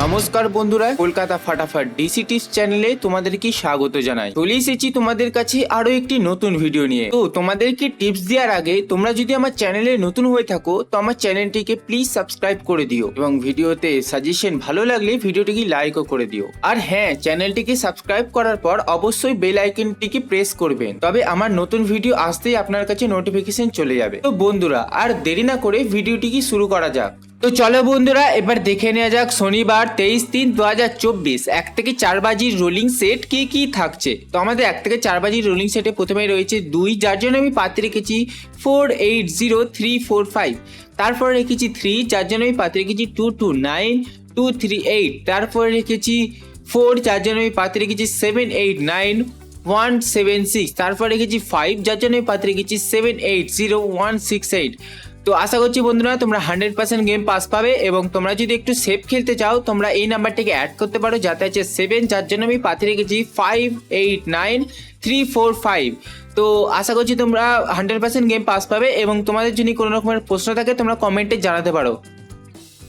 নমস্কার বন্ধুরা, Kolkata ফাটাফাট DC tips চ্যানেলে তোমাদেরকে স্বাগত জানাই। চলে এসেছি তোমাদের কাছে আরো একটি নতুন ভিডিও নিয়ে। তো তোমাদেরকে টিপস দেওয়ার আগে তোমরা যদি আমার চ্যানেলে নতুন হয়ে থাকো তো আমার চ্যানেলটিকে প্লিজ সাবস্ক্রাইব করে দিও এবং ভিডিওতে সাজেশন ভালো লাগলে ভিডিওটিকে লাইকও করে দিও। আর হ্যাঁ, চ্যানেলটিকে সাবস্ক্রাইব করার পর অবশ্যই বেল আইকনটিকে প্রেস করবেন, তবে আমার নতুন ভিডিও আসতেই আপনার কাছে নোটিফিকেশন চলে যাবে। তো বন্ধুরা আর দেরি না করে ভিডিওটিকে শুরু করা যাক। তো চলো বন্ধুরা এবার দেখে নেওয়া যাক শনিবার 23/3/2024 1 থেকে 4 বাজির রোলিং সেট কি কি থাকছে। তো আমাদের 1 থেকে 4 বাজির রোলিং সেটে প্রথমে রয়েছে 2, যার জন্য আমি পাতে রেখেছি 480345। তারপরে রেখেছি 3, যার জন্য আমি পাতে রেখেছি 229238। তারপরে রেখেছি 4, যার জন্য আমি পাতে রেখেছি 789176। তারপর রেখেছি 5, যার জন্য আমি পাতে রেখেছি 780168। তো আশা করছি বন্ধুরা তোমরা 100% গেম পাস পাবে এবং তোমরা যদি একটু সেফ খেলতে চাও তোমরা এই নাম্বারটিকে অ্যাড করতে পারো, যাতে আছে 7, যার জন্য আমি পাতে রেখেছি 589345। তো আশা করছি তোমরা 100% গেম পাস পাবে এবং তোমাদের যদি কোনো রকমের প্রশ্ন থাকে তোমরা কমেন্টে জানাতে পারো।